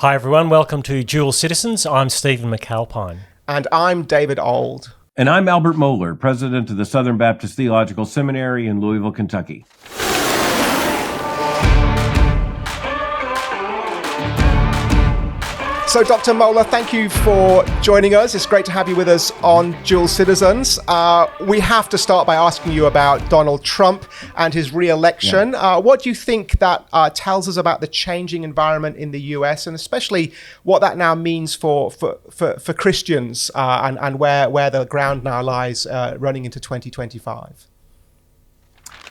Hi everyone, welcome to Dual Citizens. I'm Stephen McAlpine. And I'm David Auld. And I'm Albert Mohler, president of the Southern Baptist Theological Seminary in Louisville, Kentucky. So, Dr. Mohler, thank you for joining us. It's great to have you with us on Dual Citizens. We have to start by asking you about Donald Trump and his re-election. Yeah. What do you think that tells us about the changing environment in the US, and especially what that now means for Christians and where the ground now lies running into 2025?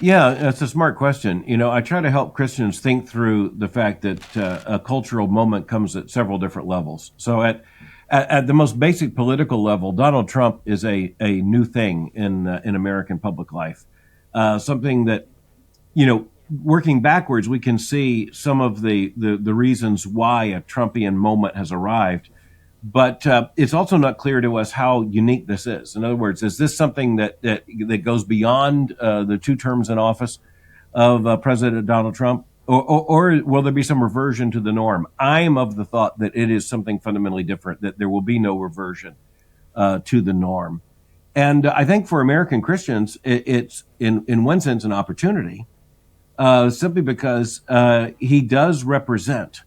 Yeah, that's a smart question. You know, I try to help Christians think through the fact that a cultural moment comes at several different levels. So at the most basic political level, Donald Trump is a new thing in American public life. Something that, you know, working backwards, we can see some of the reasons why a Trumpian moment has arrived. But it's also not clear to us how unique this is. In other words, is this something that goes beyond the 2 terms in office of President Donald Trump, or will there be some reversion to the norm? I am of the thought that it is something fundamentally different, that there will be no reversion to the norm. And I think for American Christians, it's in one sense an opportunity, simply because he does represent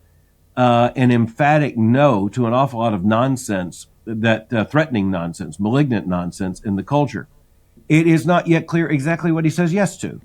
an emphatic no to an awful lot of nonsense, that threatening nonsense, malignant nonsense in the culture. It is not yet clear exactly what he says yes to.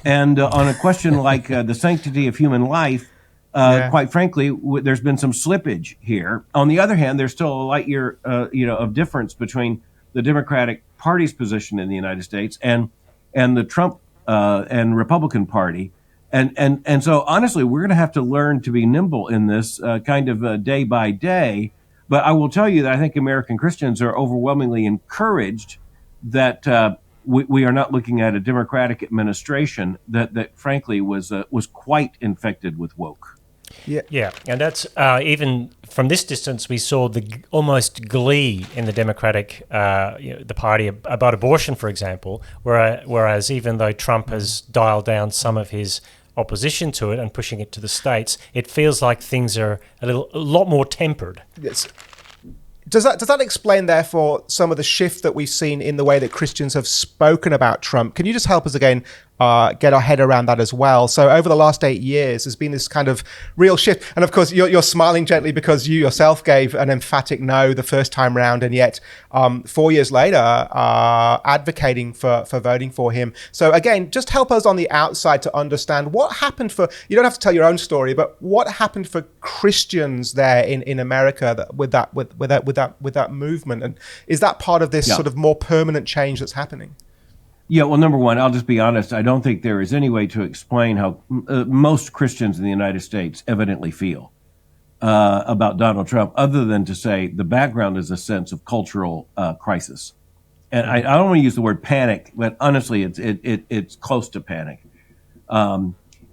And on a question like the sanctity of human life, quite frankly, there's been some slippage here. On the other hand, there's still a light year, of difference between the Democratic Party's position in the United States and the Trump and Republican Party. And so, honestly, we're going to have to learn to be nimble in this kind of day by day. But I will tell you that I think American Christians are overwhelmingly encouraged that we are not looking at a Democratic administration that frankly, was quite infected with woke. Yeah, and that's even from this distance, we saw the almost glee in the Democratic, the party about abortion, for example, whereas even though Trump has dialed down some of his opposition to it and pushing it to the states, it feels like things are a lot more tempered. Yes. Does that explain, therefore, some of the shift that we've seen in the way that Christians have spoken about Trump? Can you just help us again get our head around that as well? So over the last 8 years, there's been this kind of real shift. And of course, you're smiling gently because you yourself gave an emphatic no the first time round, and yet 4 years later, advocating for voting for him. So again, just help us on the outside to understand what happened you don't have to tell your own story, but what happened for Christians there in America with that movement? And is that part of this sort of more permanent change that's happening? Yeah, well, number one, I'll just be honest. I don't think there is any way to explain how most Christians in the United States evidently feel about Donald Trump, other than to say the background is a sense of cultural crisis. And I don't want to use the word panic, but honestly, it's close to panic,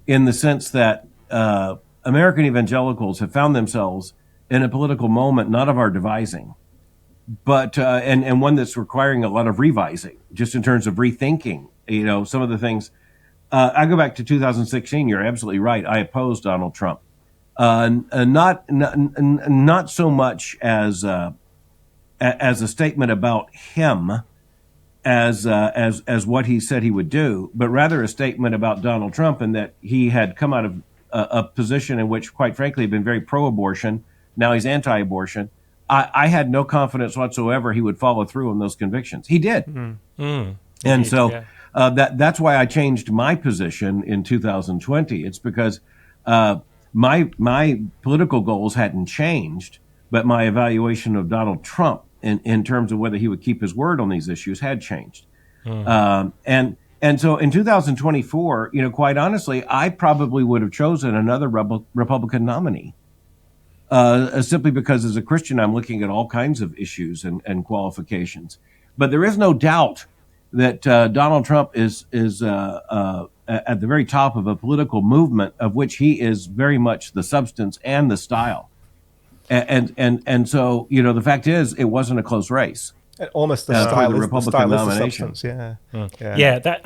in the sense that American evangelicals have found themselves in a political moment not of our devising, but and one that's requiring a lot of revising, just in terms of rethinking, some of the things. I go back to 2016. You're absolutely right. I opposed Donald Trump, not so much as a statement about him, as what he said he would do, but rather a statement about Donald Trump, and that he had come out of a position in which, quite frankly, had been very pro-abortion. Now he's anti-abortion. I had no confidence whatsoever he would follow through on those convictions. He did. And so that's why I changed my position in 2020. It's because my political goals hadn't changed, but my evaluation of Donald Trump in terms of whether he would keep his word on these issues had changed. And so in 2024, quite honestly, I probably would have chosen another Republican nominee. Simply because as a Christian, I'm looking at all kinds of issues and qualifications. But there is no doubt that Donald Trump is at the very top of a political movement of which he is very much the substance and the style. And so, the fact is, it wasn't a close race. Almost the style the is Republican the nomination. substance, Yeah, that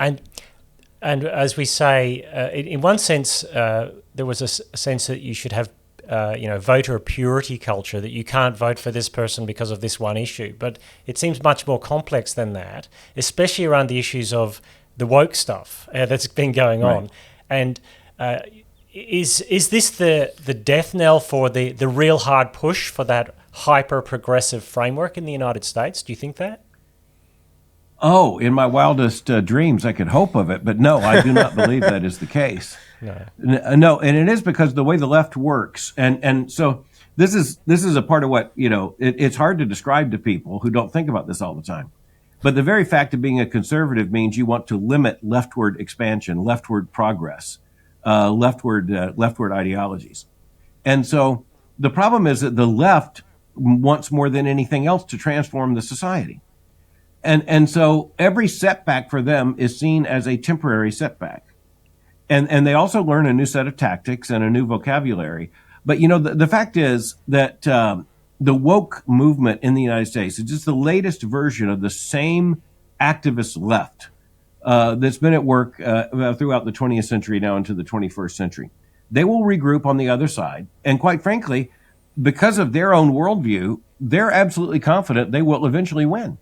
and as we say, in one sense, there was a sense that you should have voter purity culture, that you can't vote for this person because of this one issue. But it seems much more complex than that, especially around the issues of the woke stuff that's been going on. And is this the death knell for the real hard push for that hyper-progressive framework in the United States? Do you think that? Oh, in my wildest dreams, I could hope of it, but no, I do not believe that is the case. No, and it is because the way the left works, and so this is a part of what it's hard to describe to people who don't think about this all the time. But the very fact of being a conservative means you want to limit leftward expansion, leftward progress, leftward ideologies, and so the problem is that the left wants more than anything else to transform the society. And so every setback for them is seen as a temporary setback. And they also learn a new set of tactics and a new vocabulary. But, the fact is that the woke movement in the United States is just the latest version of the same activist left that's been at work throughout the 20th century now into the 21st century. They will regroup on the other side. And quite frankly, because of their own worldview, they're absolutely confident they will eventually win.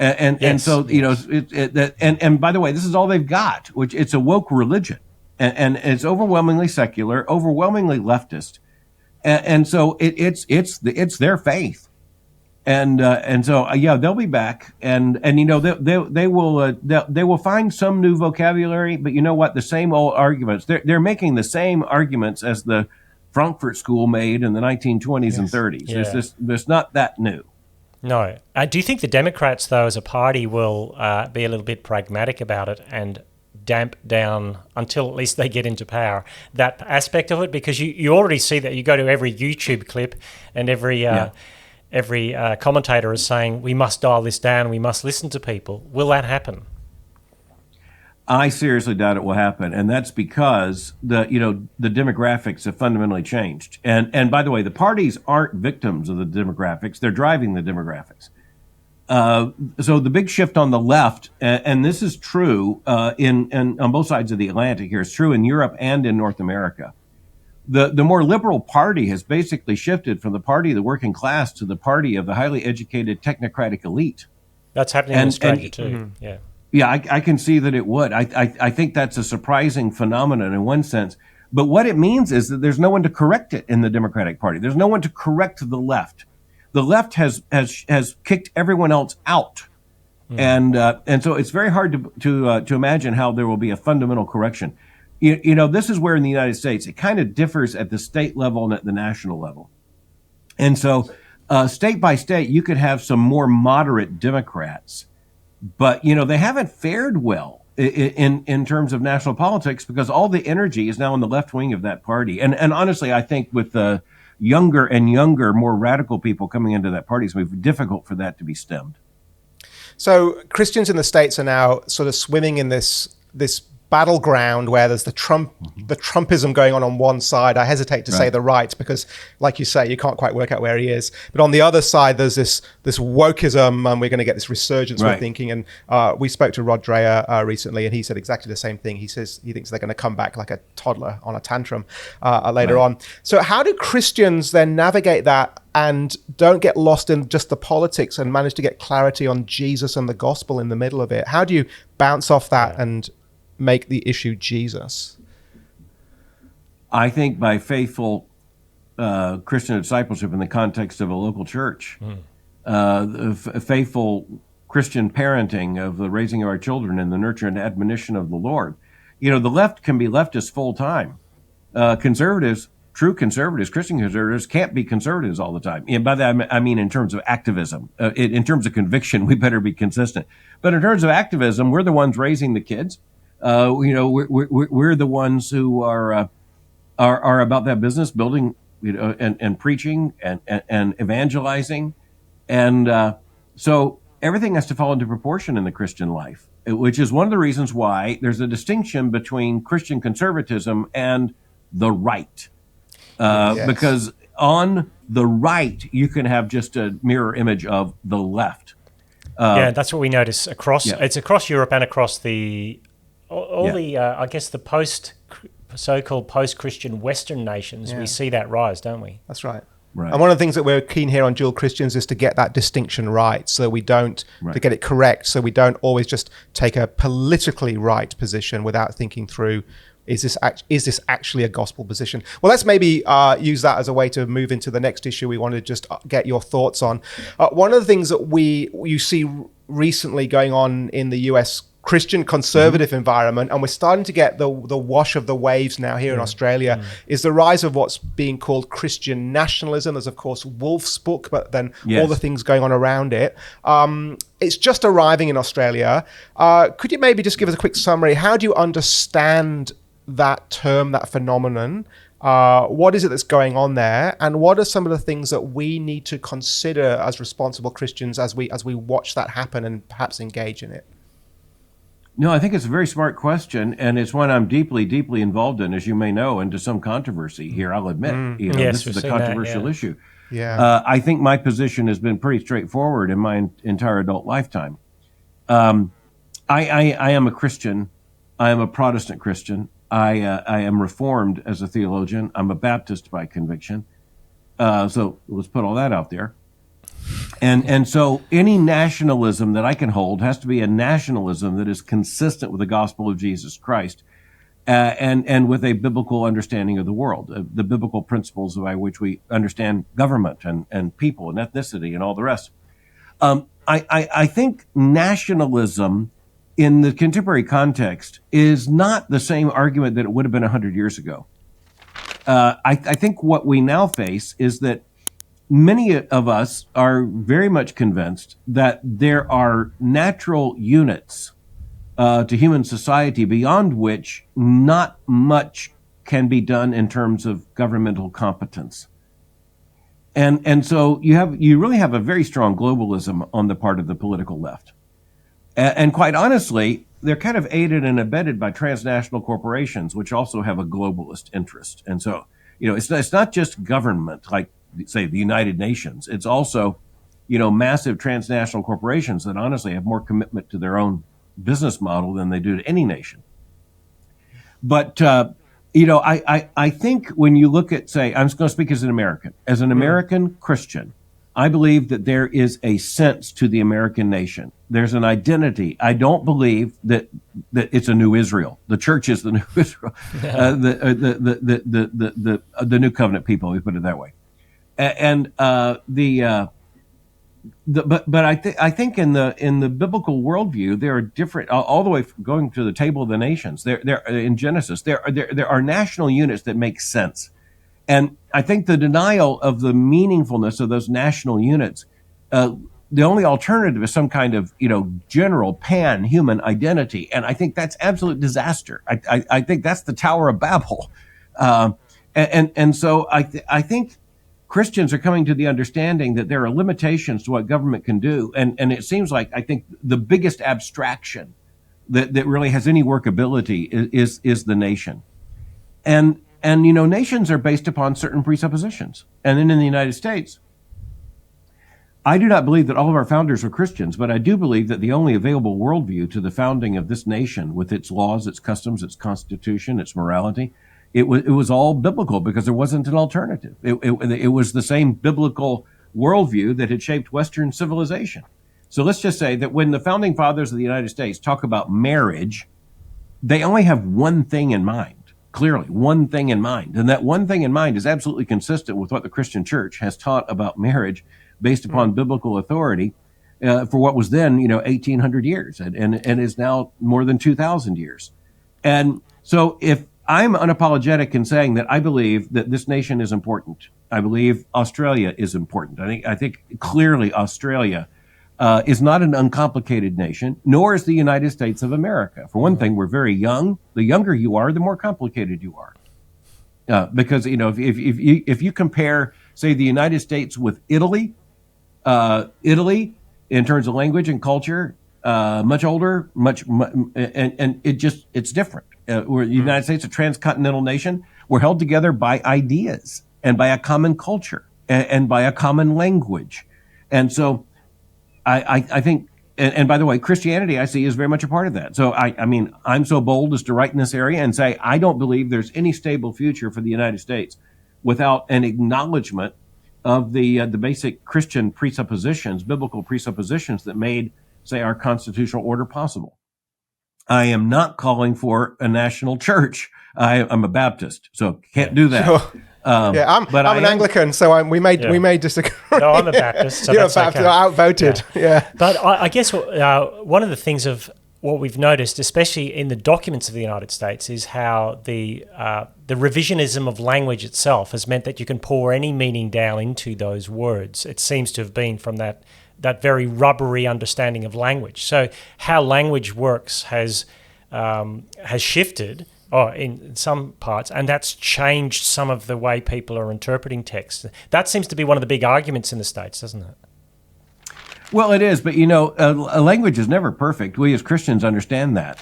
And so and by the way, this is all they've got, which it's a woke religion, and it's overwhelmingly secular, overwhelmingly leftist, and so it's their faith, and so they'll be back, and they will find some new vocabulary, but you know what, the same old arguments, they're making the same arguments as the Frankfurt School made in the 1920s and 30s. Yeah. There's not that new. No. Do you think the Democrats, though, as a party, will be a little bit pragmatic about it and damp down, until at least they get into power, that aspect of it? Because you already see that. You go to every YouTube clip and every commentator is saying, we must dial this down, we must listen to people. Will that happen? I seriously doubt it will happen, and that's because the demographics have fundamentally changed. And by the way, the parties aren't victims of the demographics; they're driving the demographics. So the big shift on the left, and this is true in on both sides of the Atlantic here, it's true in Europe and in North America. The more liberal party has basically shifted from the party of the working class to the party of the highly educated technocratic elite. That's happening in Australia too. Mm-hmm. Yeah. Yeah, I can see that it would. I think that's a surprising phenomenon in one sense. But what it means is that there's no one to correct it in the Democratic Party. There's no one to correct the left. The left has kicked everyone else out, and so it's very hard to imagine how there will be a fundamental correction. This is where in the United States it kind of differs at the state level and at the national level, and so state by state you could have some more moderate Democrats. But, they haven't fared well in terms of national politics because all the energy is now in the left wing of that party. And honestly, I think with the younger and younger, more radical people coming into that party, it's going to be difficult for that to be stemmed. So Christians in the States are now sort of swimming in this battleground where there's the Trumpism going on one side. I hesitate to say the right because, like you say, you can't quite work out where he is. But on the other side, there's this wokeism, and we're going to get this resurgence, we're thinking. And we spoke to Rod Dreher recently, and he said exactly the same thing. He says he thinks they're going to come back like a toddler on a tantrum later on. So how do Christians then navigate that and don't get lost in just the politics and manage to get clarity on Jesus and the gospel in the middle of it? How do you bounce off that and make the issue Jesus? I think by faithful Christian discipleship in the context of a local church, faithful Christian parenting of the raising of our children and the nurture and admonition of the Lord. The left can be leftist full time. Conservatives, true conservatives, Christian conservatives can't be conservatives all the time. And by that I mean in terms of activism. In terms of conviction, we better be consistent. But in terms of activism, we're the ones raising the kids. We're the ones who are about that business, building, and preaching and evangelizing, and so everything has to fall into proportion in the Christian life, which is one of the reasons why there's a distinction between Christian conservatism and the right, because on the right you can have just a mirror image of the left. That's what we notice across. It's across Europe and across the. I guess the so-called post-Christian Western nations, we see that rise, don't we? That's right. Right. And one of the things that we're keen here on Dual Christians is to get that distinction right, so we don't, to get it correct, so we don't always just take a politically right position without thinking through, is this actually a gospel position? Well, let's maybe use that as a way to move into the next issue we want to just get your thoughts on. One of the things that you see recently going on in the US Christian conservative environment, and we're starting to get the wash of the waves now here in Australia, is the rise of what's being called Christian nationalism. There's, of course, Wolf's book, but then all the things going on around it. It's just arriving in Australia. Could you maybe just give us a quick summary? How do you understand that term, that phenomenon? What is it that's going on there? And what are some of the things that we need to consider as responsible Christians as we watch that happen and perhaps engage in it? No, I think it's a very smart question, and it's one I'm deeply, deeply involved in, as you may know, into some controversy here, I'll admit. This is a controversial issue. I think my position has been pretty straightforward in my entire adult lifetime. I am a Christian. I am a Protestant Christian. I am Reformed as a theologian. I'm a Baptist by conviction. So let's put all that out there. And so any nationalism that I can hold has to be a nationalism that is consistent with the gospel of Jesus Christ, and with a biblical understanding of the world, the biblical principles by which we understand government and people and ethnicity and all the rest. I think nationalism in the contemporary context is not the same argument that it would have been 100 years ago. I think what we now face is that many of us are very much convinced that there are natural units to human society beyond which not much can be done in terms of governmental competence. And so you really have a very strong globalism on the part of the political left. And quite honestly, they're kind of aided and abetted by transnational corporations, which also have a globalist interest. And so, it's not just government, like, say, the United Nations. It's also, massive transnational corporations that honestly have more commitment to their own business model than they do to any nation. But, I think when you look at, say, I'm just going to speak as an American. As an American Christian, I believe that there is a sense to the American nation. There's an identity. I don't believe that it's a new Israel. The church is the new Israel, the new covenant people. We put it that way. And but I think in the biblical worldview there are different, all the way from going to the table of the nations. There in Genesis there are national units that make sense. And I think the denial of the meaningfulness of those national units, the only alternative is some kind of, general pan-human identity. And I think that's absolute disaster. I think that's the Tower of Babel. And so I think Christians are coming to the understanding that there are limitations to what government can do. And it seems like, I think the biggest abstraction that really has any workability is the nation. And nations are based upon certain presuppositions. And then in the United States, I do not believe that all of our founders were Christians, but I do believe that the only available worldview to the founding of this nation, with its laws, its customs, its constitution, its morality, it was all biblical because there wasn't an alternative. It was the same biblical worldview that had shaped Western civilization. So let's just say that when the founding fathers of the United States talk about marriage, they only have one thing in mind. Clearly, one thing in mind. And that one thing in mind is absolutely consistent with what the Christian church has taught about marriage based upon biblical authority for what was then, 1,800 years and is now more than 2,000 years. And so if I'm unapologetic in saying that I believe that this nation is important, I believe Australia is important. I think clearly Australia is not an uncomplicated nation, nor is the United States of America. For one thing, we're very young. The younger you are, the more complicated you are. Because, if you compare, say, the United States with Italy in terms of language and culture, much older, and it's different. Where the United States, a transcontinental nation, we're held together by ideas and by a common culture and by a common language. And so I think and by the way, Christianity, I see, is very much a part of that. So, I mean, I'm so bold as to write in this area and say, I don't believe there's any stable future for the United States without an acknowledgement of the basic Christian presuppositions, biblical presuppositions that made, say, our constitutional order possible. I am not calling for a national church. I'm a Baptist, so can't do that. Sure. I'm an Anglican, so we may disagree. No, I'm a Baptist. So You're a that's Baptist, okay. outvoted. Yeah. But I guess one of the things of what we've noticed, especially in the documents of the United States, is how the revisionism of language itself has meant that you can pour any meaning down into those words. It seems to have been from that very rubbery understanding of language. So how language works has shifted in some parts, and that's changed some of the way people are interpreting text. That seems to be one of the big arguments in the States, doesn't it? Well, it is, but a language is never perfect. We as Christians understand that.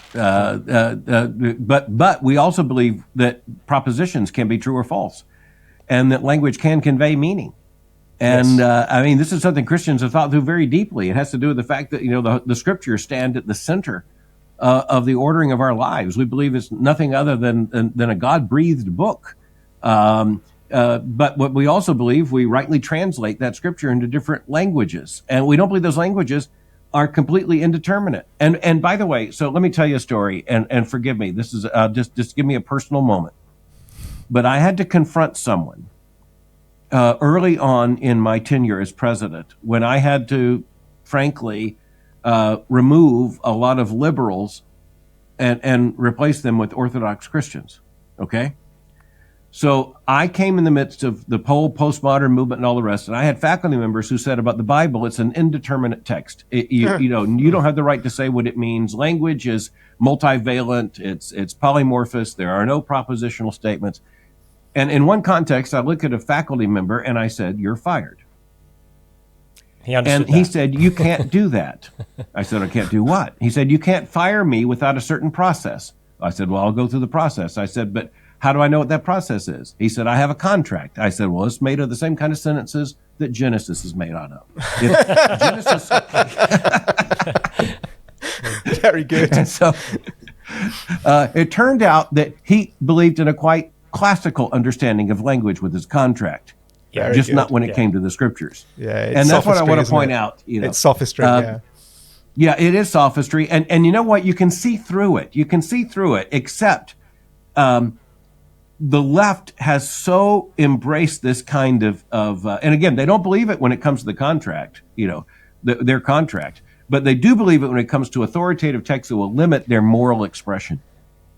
But we also believe that propositions can be true or false, and that language can convey meaning. And yes. I mean, this is something Christians have thought through very deeply. It has to do with the fact that the scriptures stand at the center of the ordering of our lives. We believe it's nothing other than a God-breathed book. But what we also believe, we rightly translate that scripture into different languages, and we don't believe those languages are completely indeterminate. And by the way, so let me tell you a story, and forgive me. This is just give me a personal moment. But I had to confront someone early on in my tenure as president when I had to, frankly, remove a lot of liberals and replace them with Orthodox Christians. Okay. So I came in the midst of the whole postmodern movement and all the rest, and I had faculty members who said about the Bible, it's an indeterminate text. You don't have the right to say what it means. Language is multivalent. It's polymorphous. There are no propositional statements. And in one context, I looked at a faculty member and I said, "You're fired." He said, "You can't do that." I said, "I can't do what?" He said, "You can't fire me without a certain process." I said, "Well, I'll go through the process." I said, "But how do I know what that process is?" He said, "I have a contract." I said, "Well, it's made of the same kind of sentences that Genesis is made out of." Genesis. Very good. And so it turned out that he believed in a quite classical understanding of language with his contract. Yeah, just not when it came to the scriptures. Yeah, and that's what I want to point out. It's sophistry. Yeah, it is sophistry, and you know what? You can see through it. You can see through it, except the left has so embraced this kind of and again, they don't believe it when it comes to the contract, their contract, but they do believe it when it comes to authoritative texts that will limit their moral expression.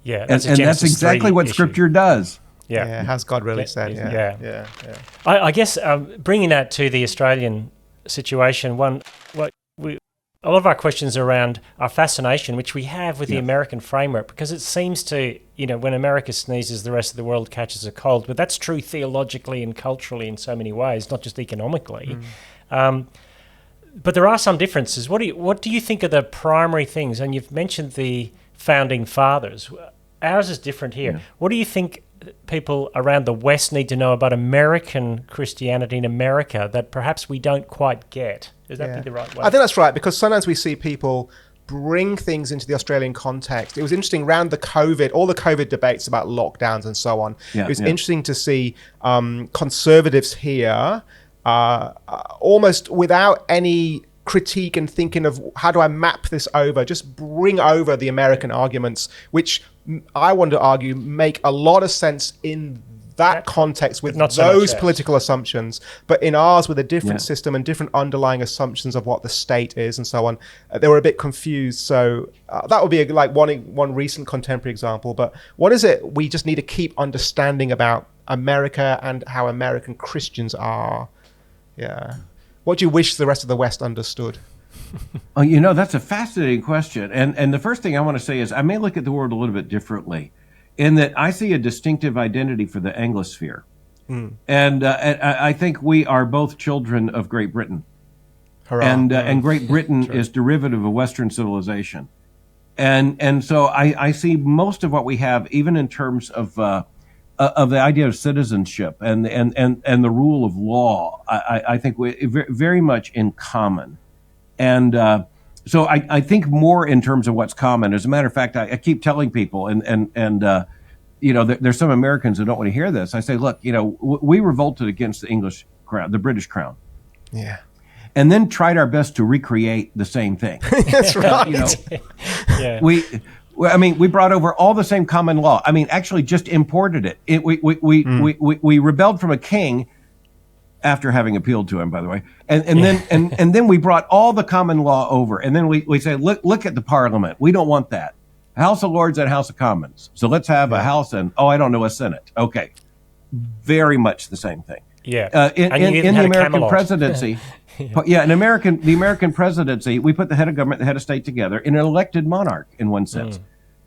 Yeah, and that's exactly what Scripture does. Yeah, has God really said? Yeah. I guess bringing that to the Australian situation, a lot of our questions around our fascination, which we have with the American framework, because it seems to, when America sneezes, the rest of the world catches a cold. But that's true theologically and culturally in so many ways, not just economically. But there are some differences. What do you think are the primary things? And you've mentioned the founding fathers. Ours is different here. Yeah. What do you think people around the West need to know about American Christianity in America that perhaps we don't quite get? Is that the right way? I think that's right, because sometimes we see people bring things into the Australian context. It was interesting around all the COVID debates about lockdowns and so on. It was interesting to see conservatives here almost without any critique and thinking of how do I map this over, just bring over the American arguments, which I want to argue make a lot of sense in that context with those political assumptions, but in ours with a different system and different underlying assumptions of what the state is and so on, they were a bit confused. So that would be one recent contemporary example. But what is it we just need to keep understanding about America and how American Christians are? Yeah. What do you wish the rest of the West understood? Oh, that's a fascinating question. And the first thing I want to say is I may look at the world a little bit differently in that I see a distinctive identity for the Anglosphere. And I think we are both children of Great Britain. Hurrah. And Great Britain is derivative of Western civilization. And so I see most of what we have, even in terms of the idea of citizenship and the rule of law, I think we very much in common. And So I think more in terms of what's common. As a matter of fact, I keep telling people, there's some Americans who don't want to hear this. I say, look, we revolted against the English crown, the British crown. Yeah. And then tried our best to recreate the same thing. That's right. Yeah. We brought over all the same common law. I mean, actually just imported it. We rebelled from a king after having appealed to him, by the way. And then we brought all the common law over. And then we say, look at the parliament. We don't want that. House of Lords and House of Commons. So let's have a House and, a Senate. Okay. Very much the same thing. Yeah. In the American presidency, the American presidency, we put the head of government, the head of state together in an elected monarch in one sense.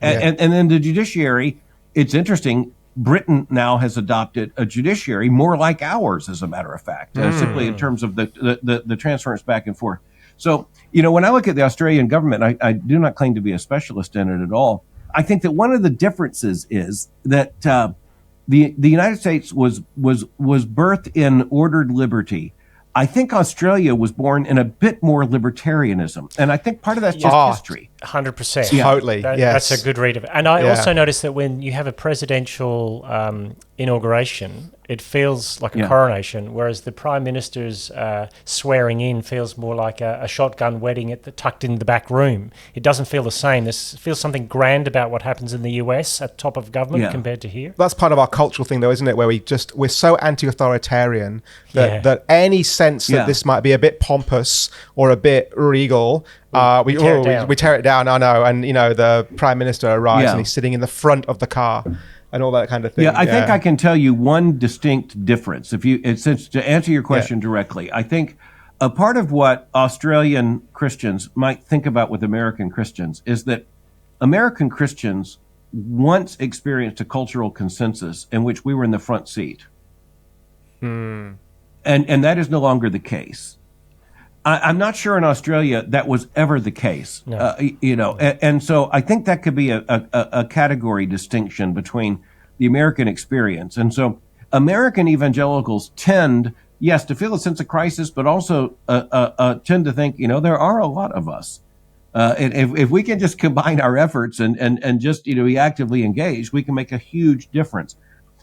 And then the judiciary, it's interesting, Britain now has adopted a judiciary more like ours, as a matter of fact, simply in terms of the transference back and forth. So, when I look at the Australian government, I do not claim to be a specialist in it at all. I think that one of the differences is that the United States was birthed in ordered liberty. I think Australia was born in a bit more libertarianism, and I think part of that's just history. 100%. Totally, yes. That's a good read of it. And I also noticed that when you have a presidential inauguration, it feels like a coronation, whereas the Prime Minister's swearing in feels more like a shotgun wedding tucked in the back room. It doesn't feel the same. There feels something grand about what happens in the US at top of government compared to here. That's part of our cultural thing, though, isn't it? Where we're so anti-authoritarian that any sense that this might be a bit pompous or a bit regal, we tear it down. I know, and the Prime Minister arrives and he's sitting in the front of the car and all that kind of thing. I think I can tell you one distinct difference. Since to answer your question directly, I think a part of what Australian Christians might think about with American Christians is that American Christians once experienced a cultural consensus in which we were in the front seat. And that is no longer the case. I'm not sure in Australia that was ever the case. No. And so I think that could be a category distinction between the American experience. And so American evangelicals tend, to feel a sense of crisis, but also tend to think, there are a lot of us. And if we can just combine our efforts and just, be actively engaged, we can make a huge difference.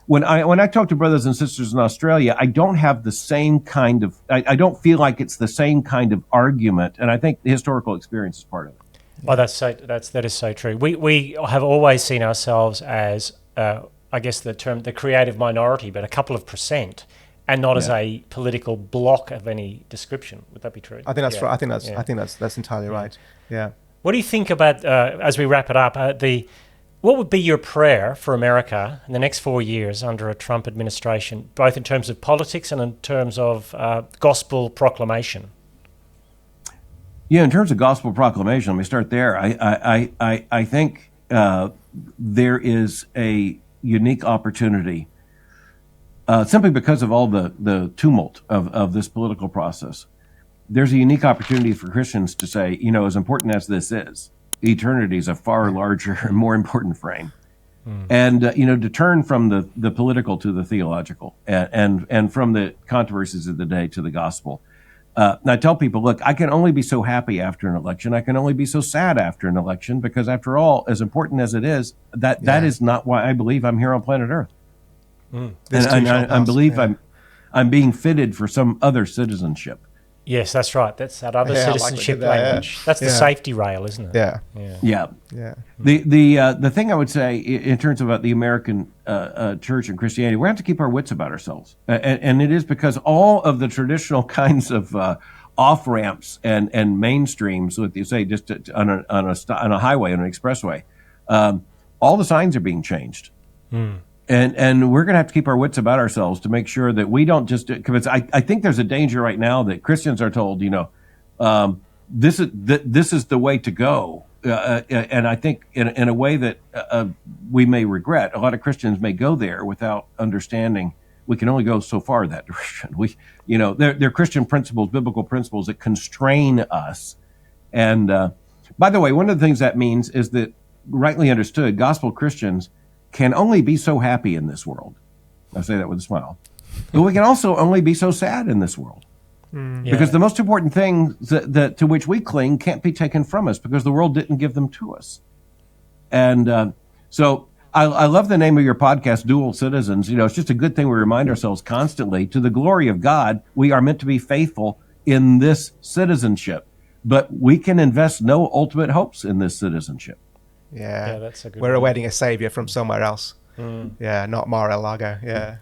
When I talk to brothers and sisters in Australia, I don't have the same kind of, I don't feel like it's the same kind of argument. And I think the historical experience is part of it. Well, that is so true. We have always seen ourselves as, I guess the creative minority, but a couple of percent, and not as a political bloc of any description. Would that be true? I think that's right. I think that's entirely right. Yeah. What do you think about, as we wrap it up, what would be your prayer for America in the next 4 years under a Trump administration, both in terms of politics and in terms of gospel proclamation? Yeah, in terms of gospel proclamation, let me start there. I think there is a unique opportunity simply because of all the tumult of this political process. There's a unique opportunity for Christians to say, as important as this is, eternity is a far larger and more important frame. And, to turn from the political to the theological and from the controversies of the day to the gospel. And I tell people, look, I can only be so happy after an election. I can only be so sad after an election because, after all, as important as it is, that is not why I believe I'm here on planet Earth. And I believe I'm being fitted for some other citizenship. Yes, that's right. That's that other citizenship language. That's the safety rail, isn't it? Yeah. The thing I would say in terms of the American church and Christianity, we have to keep our wits about ourselves, and it is because all of the traditional kinds of off ramps and mainstreams, what you say, just on a highway, on an expressway, all the signs are being changed. And we're going to have to keep our wits about ourselves to make sure that we don't just, because I think there's a danger right now that Christians are told, this is the way to go. And I think in a way that we may regret, a lot of Christians may go there without understanding we can only go so far that direction. They're Christian principles, biblical principles that constrain us. And by the way, one of the things that means is that, rightly understood, gospel Christians can only be so happy in this world. I say that with a smile. But we can also only be so sad in this world. Because the most important thing that to which we cling can't be taken from us because the world didn't give them to us. And so I love the name of your podcast, Dual Citizens. It's just a good thing we remind ourselves constantly, to the glory of God, we are meant to be faithful in this citizenship. But we can invest no ultimate hopes in this citizenship. Yeah, that's a good We're one. awaiting a savior from somewhere else. Yeah, not Mar-a-Lago. Yeah.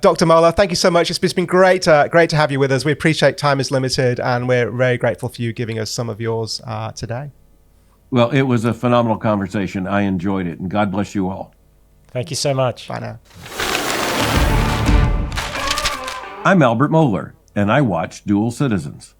Dr. Mohler, thank you so much. It's been great to have you with us. We appreciate time is limited, and we're very grateful for you giving us some of yours today. Well, it was a phenomenal conversation. I enjoyed it, and God bless you all. Thank you so much. Bye now. I'm Albert Mohler, and I watch Dual Citizens.